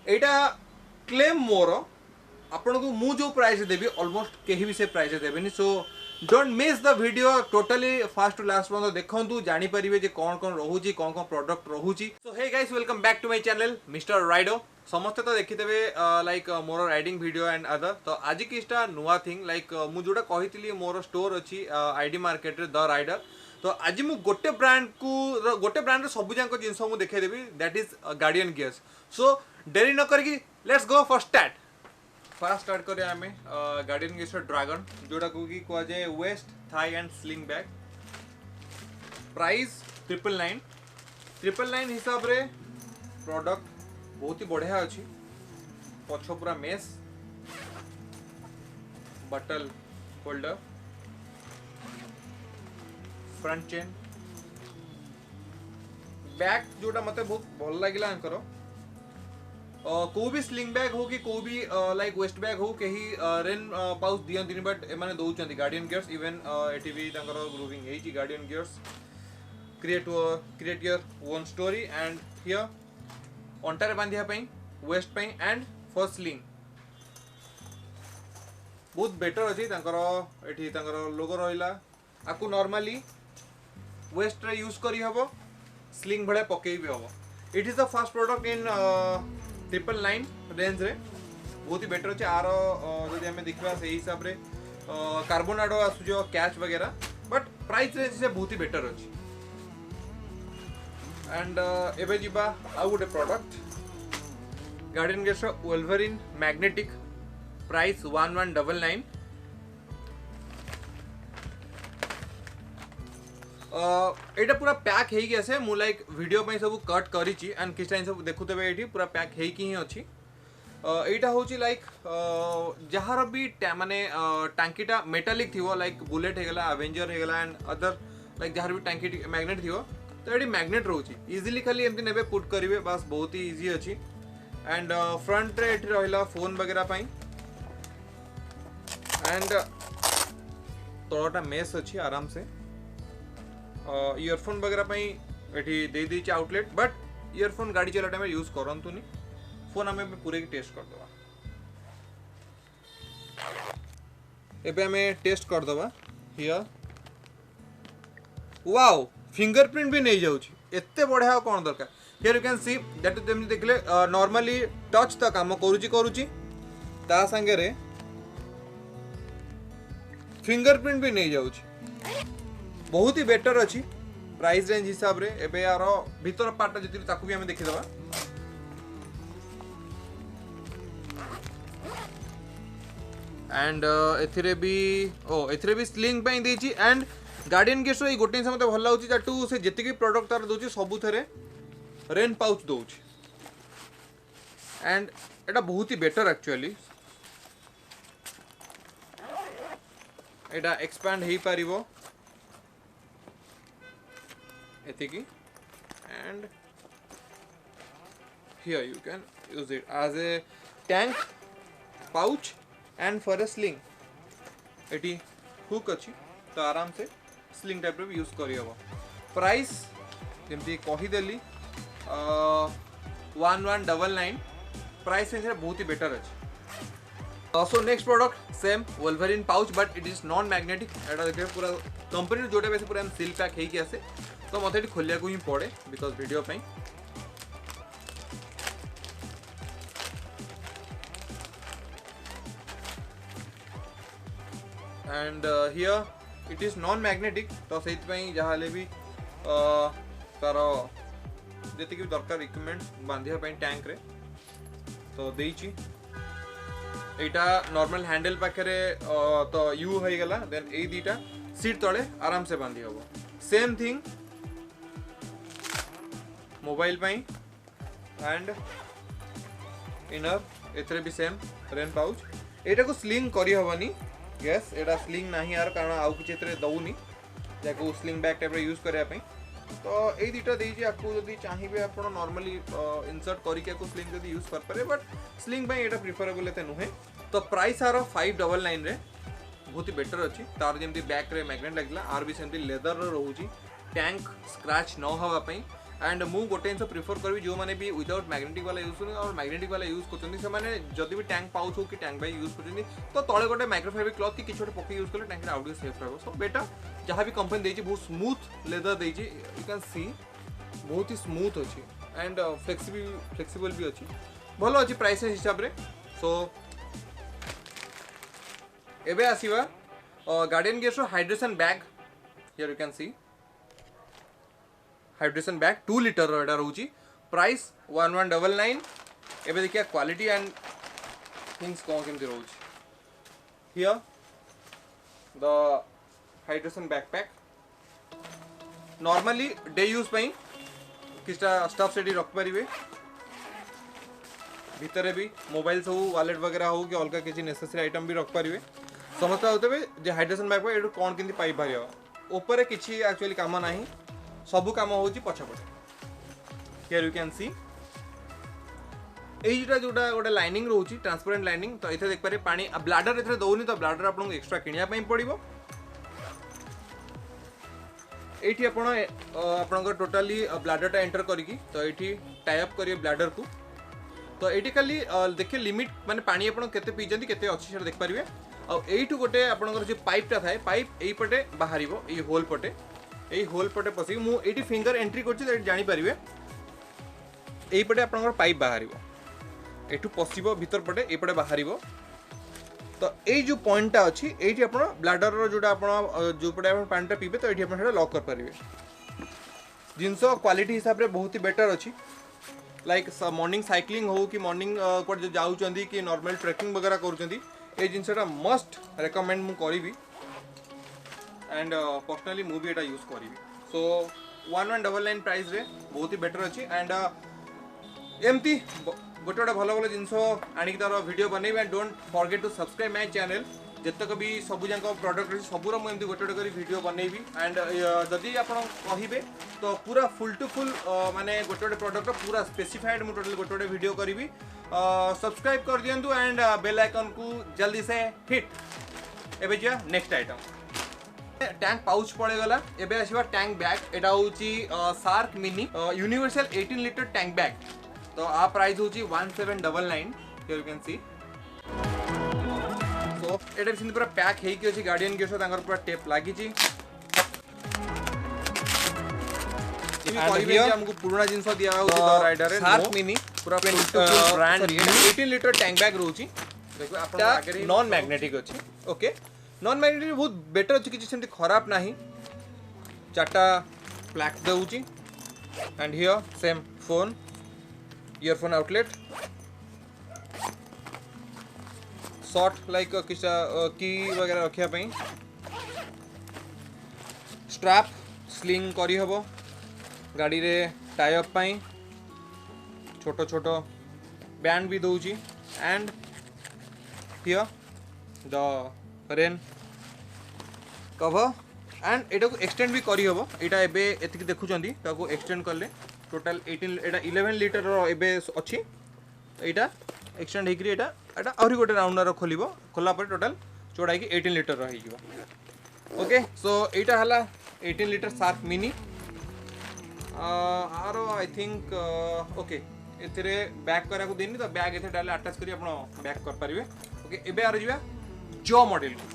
एटा claim मोर आपन को मु जो प्राइस देबी ऑलमोस्ट केही भी से प्राइस देबेनी so don't miss the video totally first to last पर्यंत देखंतु जानि परिबे जे कोन कोन रहूची कोन कोन प्रोडक्ट रहूची। So hey guys welcome back to my channel Mister Rido. समस्त तो देखिदेबे लाइक मोर राइडिंग वीडियो एंड अदर। तो आज किछटा नुआ थिंग लाइक मु जोटा कहितली मोर स्टोर अछि आईडी मार्केट रे द राइडर। तो आज मु गोटे ब्रांड रे सब जांको जिंस मु देखाई देबी दैट इज गार्डियन गियर्स। सो देरी न करके let's go for start. Fast start करें आम गार्डियन गियर्स ड्रैगन जोटा को कि कह जाए waist thigh and sling bag. Price 999 हिसाब रे प्रोडक्ट बहुत ही बढ़िया अच्छी। पछ पूरा मेस बटल होल्डर फ्रंट चेन बैग जोटा मते बहुत भल लगिला अंकर। को भी स्लिंग बैग हो कि को भी लाइक वेस्ट बैग हो कहीं रेन पाउच दियंतिनी बट एमाने दउचंती गार्डियन गियर्स। इवन एटी भी तांकर ग्रुविंग एची guardian gears create your own story and here अंटारे बांधिया पई वेस्ट पई एंड फॉर स्लिंग बहुत बेटर अछि। तांकर एठी तांकर लोगो रहिला आकु नॉर्मली वेस्ट रे यूज करी हबो स्लिंग भले पकेई भी हबो। It is the first product in 999 range रे बहुत ही बेटर अच्छे। आर जदि आम देखा से हिसाब रे कार्बोनाडो आसुजो कैच वगैरह बट प्राइस रेंज से बहुत ही बेटर अच्छी। एंड एबे जिबा आउ गोटे product guardian gears Wolverine magnetic. Price 1199। एटा पूरा पैक है कि आसे मु लाइक वीडियो पे सब कट करिची एंड किस टाइम सब देखुतबे एठी पूरा पैक है कि ही अछि। एटा होची लाइक जहार भी माने टांकीटा मेटालिक थिवो लाइक बुलेट हे गला एवेंजर हे गला एंड अदर लाइक जहार भी टांकी मैग्नेट थिवो तो एटी मैग्नेट रहउची इजीली खाली एमती नेबे पुट करिवे बस बहुत ही इजी अछि। एंड फ्रंट रे एठी रहिला फोन वगैरह पई एंड तोटा मेस अछि आराम से। इयरफोन वगैरह पई एठी दे दी आउटलेट बट इयरफोन गाड़ी चला टाइम यूज करंतुनी। फोन हमें पूरे की टेस्ट कर दवा। एबे हमें टेस्ट कर दवा। हियर वाओ फिंगरप्रिंट भी नहीं जाउची एत्ते बढ़िया कोन दरकार। Here you can see that तुम देखले नॉर्मली टच त काम करूची ता संगे रे फिंगरप्रिंट भी नहीं जाउची बहुत ही बेटर अच्छी। प्राइस रेंज हिसाब रे एबे यार भीतर पार्ट जति ताकू भी हमें देखि दबा। एंड एथिरे भी स्लिंग पे देची एंड गार्डियन गियर्स रो गोटे से मते भल लाउची जाटू से जति की प्रोडक्ट तार दोची सबु थरे रेन पाउच दोची एंड एटा बहुत ही बेटर एक्चुअली। एटा एक्सपैंड हेई पारिबो एतिकी and here you can use it as a tank pouch and for a sling। Eighty hook अच्छी तो आराम से स्लिंग टाइप रे यूज करी हबो। प्राइस जेमती कही देली 1199 प्राइस से बहुत ही बेटर अच्छी। So next product same Wolverine pouch but it is non magnetic. एटा देखिए पूरा कंपनी जोटा बेस पूरा सील पैक है कि आसे तो मत ये खोलिया को ही पड़े बिकॉज वीडियो पे। And here it is non magnetic तो से जहाँ भी तार जी भी दरकार इक्विपमेंट बांधिया टैंक रे तो देइची। एटा नॉर्मल हैंडल पाखे तो यू हो गला देन ए दीटा सीट तले आराम से बांधी हबो। सेम थिंग मोबाइल पाई एंड इनर एथरे भी सेम रेन पाउच। एटा को स्लिंग करी हबनी यस एटा स्लिंग नाही यार कारण आउ किछ एथरे दउनी जाको स्लिंग बैग टाइप रे यूज करया पई तो ए दीटा देजी आपको जदी चाहिबे आपण नॉर्मली इंसर्ट करी के को स्लिंग जदी यूज कर पारे बट स्लिंग पई एटा प्रिफरेबल एते नुहे। तो प्राइस आरो 599 रे बहुत ही बेटर अच्छी। तार जेमती बैक रे मैग्नेट लागला आर भी सेमती लेदर रो रहउची टैंक स्क्रैच न हवा पई एंड मु गोटे जिन प्रिफर करी जो मैंने भी विदाउट मैग्नेटिक वाला यूज कर और मैग्नेटिक वाला यूज कर जदि भी टैंक पाउच हो कि टैंक बैग यूज कर तो तले गोटे माइक्रोफाइबर क्लॉथ कि किसी गोटे पके यूज कले टैंक आउट सेफ रहो सो बेटा जहाँ भी कंपनी देती बहुत स्मूथ लेदर देती यू कैन सी बहुत ही स्मूथ अच्छी एंड फ्लेक्सिबल भी अच्छी भल अच्छी प्राइस हिसाब से सो एबे आसीबा guardian gears hydration bag here you can see hydration bag 2 litre एटा रोची प्राइस 1199 एबे देखिया क्वालिटी एंड थिंग्स कौन केमती रोची here the hydration backpack normally they use पई किस्टा स्टफ सेडी रख परिवे भितर भी मोबाइल सब वॉलेट वगैरह हो कि अलग किसी नेसेसरी आइटम भी रख पारे समस्त होते जे हाइड्रेशन बैग ये कौन केमती पाई पार ऊपर किसी एक्चुअली काम ना सबू कम हो पछपटे हियर यू कैन सी एटा जोटा गोटे लाइनिंग रोची ट्रांसपेरेंट लाइनिंग तो इथे देख पारे पानी ब्लाडर इथे दौनी तो ब्लाडर आपको एक्स्ट्रा किनिया पई पड़िबो एठी आपण टोटाली ब्लाडरटा एंटर करिकी तो एठी टाई अप करिए ब्लाडर को तो एठी खाली देखिए लिमिट माने पानी आपण केते पीजंती केते अछि सेटा देख परिबे आ एठू गोटे आपनकर जे पाइपटा थाए पाइप एई पटे बाहरिबो एई होल पटे एई होल पटे पसी मु एठी फिंगर एंट्री करछि त जानि परिबे एई पटे आपनकर पाइप बाहरिबो एठू पसिबो भीतर पटे एई पटे बाहरिबो तो एई जो पॉइंटटा अछि एठी आपण ब्लाडर रो जोटा आपण जो पटे आपण पानीटा पीबे तो एठी आपण सेटा लॉक कर परिबे जिंसो क्वालिटी हिसाब रे बहुत ही बेटर अछि लाइक मॉर्निंग साइक्लिंग हो कि मॉर्निंग को जाऊँगी कि नॉर्मल ट्रेकिंग वगैरह करुँच ये जिनसा मस्ट रेकमेंड मु करी एंड पर्सनली मु भी एटा यूज करी सो 1199 प्राइस रे बहुत ही बेटर अच्छी एंड एमती गोटे गोटे भल भल जिन आणिक तार वीडियो बनैबे and don't forget to subscribe my channel जितक भी सबू जाक प्रोडक्ट अच्छी सबूर मुझे गोटे गोटे वीडियो बनैबी एंड जदि आप कहे तो पूरा फुल टू फुल माने गोटे गोटे प्रोडक्ट पूरा स्पेसिफाइड मुझे टोटल गोटे गोटे वीडियो करी सब्सक्राइब कर दिंतु एंड बेल आइकन को जल्दी से हिट एबे जा नेक्स्ट आइटम टैंक पाउच पड़ेगला एबे आसीबा टैंक बैग एटा होची shark mini universal 18 litre tank bag तो आ प्राइस होची 1799 हियर यू कैन सी तो एटा भी पूरा पैक हे कि अछि गार्डियन गियर्स तांगर पूरा टेप लागी छी हमको पुराना जिनस दिया होची द राइडर रे शार्क मिनी पूरा ब्रांड 18 लीटर टैंक बैग रोची देखो आपण आगे नॉन मैग्नेटिक अछि ओके नॉन मैग्नेटिक बहुत बेटर अछि किछि सेमति खराब नाही चारटा प्लग देउची and here same phone earphone outlet short like किसा की वगैरह रखिया पई स्ट्रैप स्लिंग करी हबो गाड़ी रे टाई अप पई छोटो छोटो बैंड भी दउची and here the rain cover and एटा को एक्सटेंड भी करी हबो एटा एबे एतिक देखुचंदी ताको एक्सटेंड करले टोटल 18 एटा 11 लीटर रो एबे अछि एटा एक्सटेंड हेकरी एटा एटा आउरी गोटे राउंडर खोलिबो खोला पर टोटल चौड़ाई की 18 लीटर रही जीवो ओके सो एटा हला 18 लीटर शार्क मिनी आरो आई थिंक ओके एथिरे बैक करा को देनी तो बैग एथे डाले अटैच करी आपण बैक कर परिबे ओके एबे आरो जीवा जॉ मॉडल को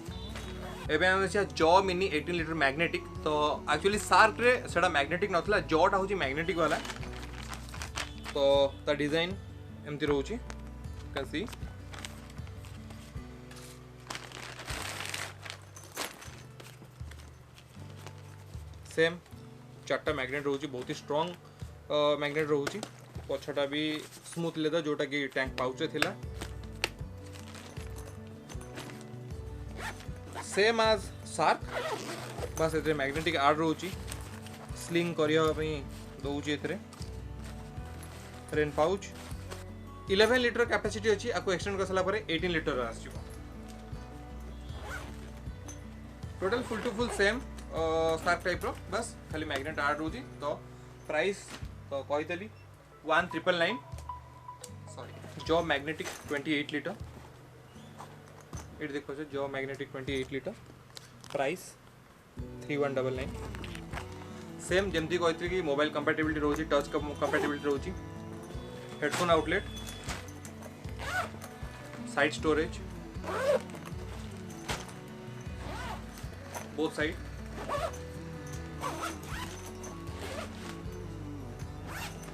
एबे हम छै जॉ मिनी 18 लीटर मैग्नेटिक तो एक्चुअली शार्क रे सेडा मैग्नेटिक नथला जॉटा होची मैग्नेटिक वाला तो ता डिजाइन एमती रहउची कैन सी सेम चारटा मैग्नेट रोची बहुत ही स्ट्रॉन्ग मैग्नेट रोची पछटा भी स्मूथ लेदर जोटा कि टैंक पाउच थिला सेम आज शार्क बस एथे मैग्नेटिक आर्ड रोची स्लिंग करिया पई दोउची एथरे रेन पाउच 11 लीटर कैपेसिटी अछि आको एक्सटेंड करसला परे 18 लीटर आसीबो total full to full same shark type रो बस खाली मैग्नेट आर्ड रोची तो प्राइस तो कहितली 1999 sorry Jaws magnetic 28 litre it देखो Jaws magnetic 28 litre price 3199 same जमती कहते कि मोबाइल कंपैटिबिलिटी रोची, टच कंपैटिबिलिटी रोची। Headphone outlet, side storage both side,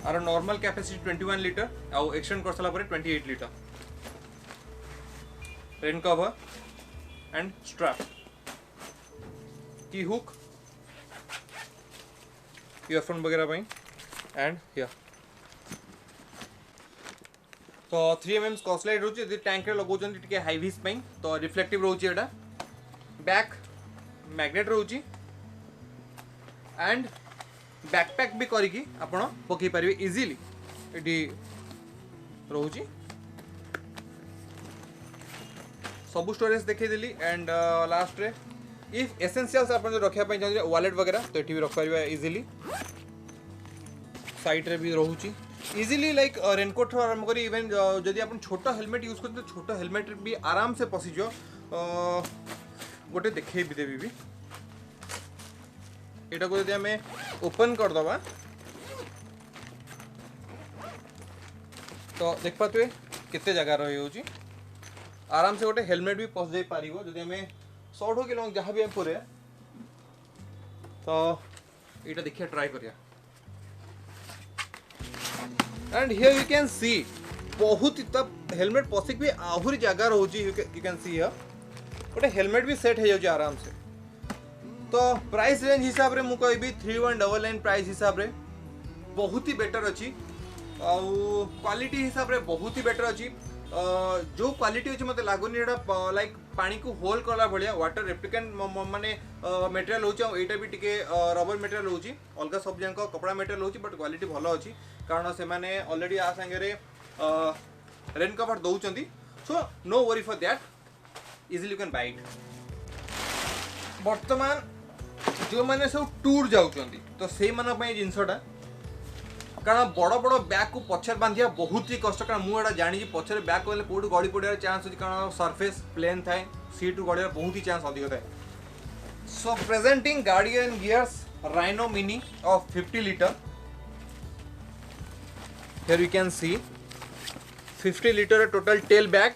आर नॉर्मल कैपेसिटी 21 लीटर आउ एक्सटेंड कर साला 28 litre. Rain cover and strap, की हुक ईयरफोन वगैरह पाई एंड हियर। तो 3mm स्कॉच लाइट रोचे यदि टैंक रे लगौचंती टिके हाई विज पई तो रिफ्लेक्टिव रोचे एटा। बैक मैग्नेट रोची एंड बैकपैक भी करिकी आपण पकई पारिबे इजीली। एटी रोची सब स्टोरेज देखै देली एंड लास्ट रे इफ एसेंशियल्स आपण जो रखिया पई चाहते वॉलेट वगैरह तो एटी भी रख पारिबे इजीली। साइड रे भी रहूची इजीली लाइक रेनकोट आरंभ करी इवन जदि आप छोटा हेलमेट यूज करते तो छोटा हेलमेट भी आराम से पशिज। गोटे देखे भी देवी भी एटा को यदि हमें ओपन कर दबा तो देख पाते केते जगह रही होची आराम से गोटे हेलमेट भी पस जाई पारिबो। जदि हमें शॉर्ट हो के लॉन्ग जहां भी हम करे तो एटा देखिया ट्राई करिया। And here you can see बहुत तब हेलमेट पसिक भी आहुरी जगह रोची। यू कैन सी हियर गोटे हेलमेट भी सेट हो जाउची आराम से। तो प्राइस रेंज हिसाब रे मु कहबी 3199 प्राइस हिसाब रे बहुत ही बेटर अच्छी। क्वालिटी हिसाब रे बहुत ही बेटर अच्छी। जो क्वालिटी अच्छी मते लागुनी एटा लाइक पानी को होल्ड करला भलिया वाटर रेप्लिकेंट माने मटेरियल होची। एटा भी टिके रबर मटेरियल होची, अलगा सब जंक कपड़ा मटेरियल होची बट क्वालिटी भलो अच्छी कारण से माने ऑलरेडी आ संगे रे रेन कवर दउचंदी। So no worry for that, easily you can buy it. वर्तमान जो माने सब टूर जाउचंदी तो से माना पई जिंसटा कारण बड़ बड़ बैग को पछर बांधिया बहुत ही कष्ट। कारण मुझे जानी पछर बैग को कोड गड़ी पड़ार चांस होची कारण सरफेस प्लेन थाए, सीट गड़ार बहुत ही चांस अधिक थाए। So presenting guardian gears rhino mini of 50 litre. Here you can see 50 litre total tail bag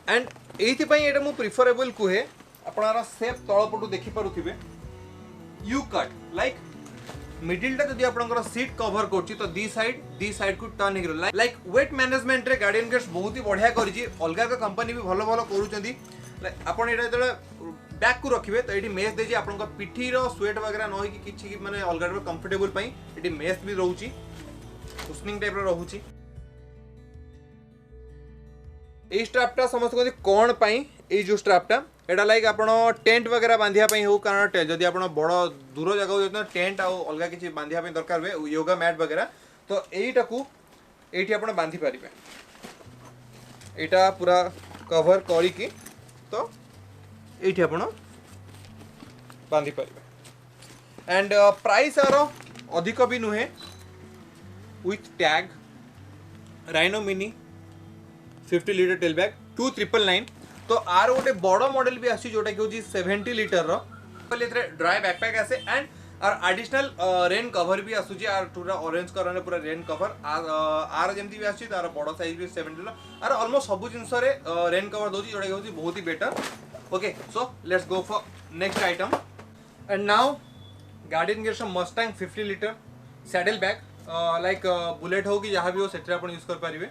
and एथि पई एटा मु प्रिफरेबल कुहे आपनारा सेफ तळपटु देखि पारुथिबे यू कट लाइक मिडिल टा जदि आपनकर सीट कवर करछि तो दी साइड को टर्न हिरो लाइक वेट मैनेजमेंट रे गार्डियन गियर्स बहुत ही बढ़िया करिछि। अलगा का कंपनी भी भलो भलो करूचंदी। आपन एटा जदि बैक को रखिबे तो एटी मेस देछि आपनकर पिठी रो स्वेट वगैरह न होई कि किछि माने अलगा रो कंफर्टेबल पई एटी मेस भी रहउछि, कुशनिंग टाइप रो रहउछि। ए स्ट्रैपटा समस्त को कोन पई ए जो स्ट्रैपटा एटा लाइक आपण टेंट वगैरह बांधिया पई हो कारण जदि आपण बड़ दूर जगह हो टेंट आ अलगा किछि बांधिया पई दरकार हुए योगा मैट वगैरह तो एटा को एठी आपण बांधि परिबे। एटा पूरा कवर करी की तो एठी आपण बांधि परिबे। एंड प्राइस आरो अधिक भी नुहे with tag rhino mini 50 litre tell bag 2999। तो आर गोटे बड़ मॉडल भी आसी जोटा कि 70 लीटर रो ड्राई बैकपैक आसे एंड आर एडिशनल रेन कवर भी आसुची। आर पूरा ऑरेंज कलर रे पूरा रेन कवर आर जेमती भी आसी तार बड़ साइज भी 70 लीटर आर ऑलमोस्ट सब जिंस रे रेन कवर दोची जोटा कि बहुत ही better. Okay so let's go for next item and now guardian gears Mustang 50 litre saddle bag like bullet हो कि जहां भी हो सेटरे आपण यूज कर पारिबे।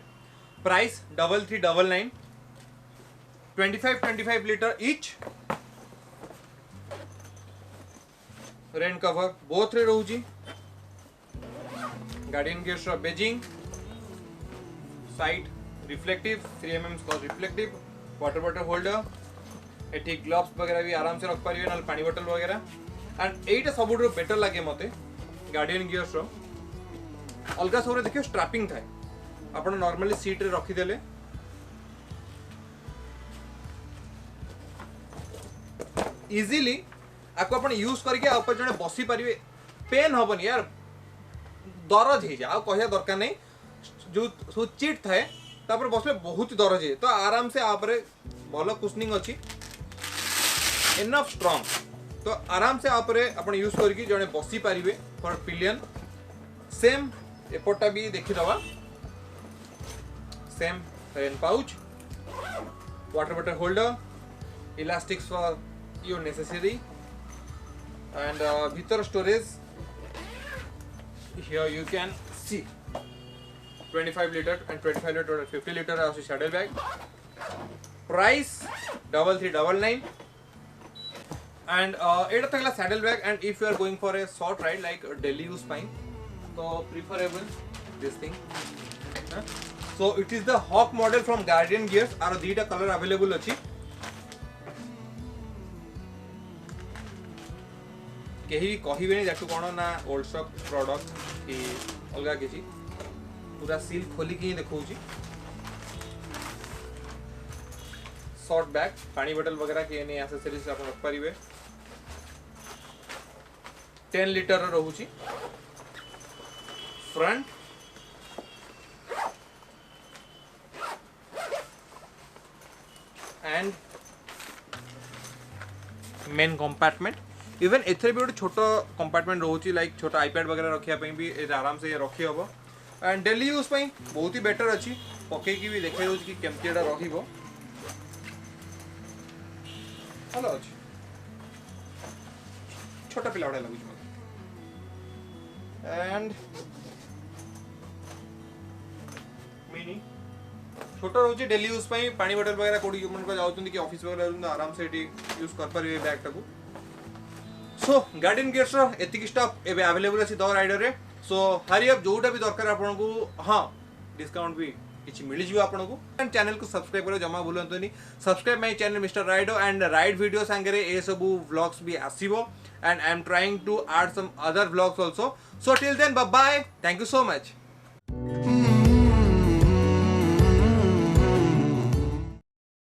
Price 3399 25 litre each. Rain cover both रे रहउची। गार्डियन गियर्स बेजिंग side reflective 3mm scotch reflective water bottle holder एठी ग्लव्स वगैरह भी आराम से रख पारिबे ना पानी बोतल वगैरह। एंड एटा सबुठु बेटर लागे मते गार्डियन गियर्स रो अलगा सबरे देखियो स्ट्रैपिंग थाए आपण नॉर्मली सीट रे रखी देले इजीली आपको अपन यूज करके ऊपर जने बसी परिवे पेन हबनी यार दरज हे जा कहया दरकार नहीं। जो चिट थाए तापर बसले बहुत दरज हे तो आराम से आपरे भलो कुशनिंग अछि इनफ स्ट्रांग तो आराम से आपरे अपन यूज करके जने बसी पारिबे फॉर पिलियन सेम एपोटा भी देखि दवा same pen pouch water bottle holder elastics for your necessary and भीतर storage here you can see 25 liter and 25 liter or 50 liter as a saddle bag price 3399 and eta thagla saddle bag and if you are going for a short ride like a daily use fine so preferable this thing so it is the Hawk model from Guardian Gears aro dita color available achi केही कहबेनी जाटू कौन ना old stock product कि अलगा किसी पूरा seal खोली की देखो शॉर्ट बैग पानी बोतल वगैरह के नहीं एक्सेसरीज आप रख पारिबे 10 लीटर रहूची front and main compartment even एथरे भी गोटे छोट कंपार्टमेंट रोची लाइक छोटा आईपैड वगैरह रखिया भी आराम से रखी हम एंड डेली यूज बहुत ही बेटर अच्छी पकईकी भी देखा कि केमती एटा रहिबो भलो अच्छी छोटा पिला भाई लगुच एंड मिनी छोट रोची डेली यूज पानी बोतल वगैरह कोडी मन जाउछन कि ऑफिस वगैरह आराम से यूज कर पारे बैग टाकू सो गार्डियन गियर्स एतिक स्टॉक एबे अवेलेबल अछि द राइडर रे सो हरी अप जोटा भी दरकार आपन को हां डिस्काउंट भी किछि मिल जिवो आपन को एंड चैनल को सब्सक्राइब करो जमा भूलंतनी subscribe my channel Mister Rido and ride video संगे ए सब व्लॉग्स भी आसीबो and I am trying to add some other vlogs also so till then bye bye thank you so much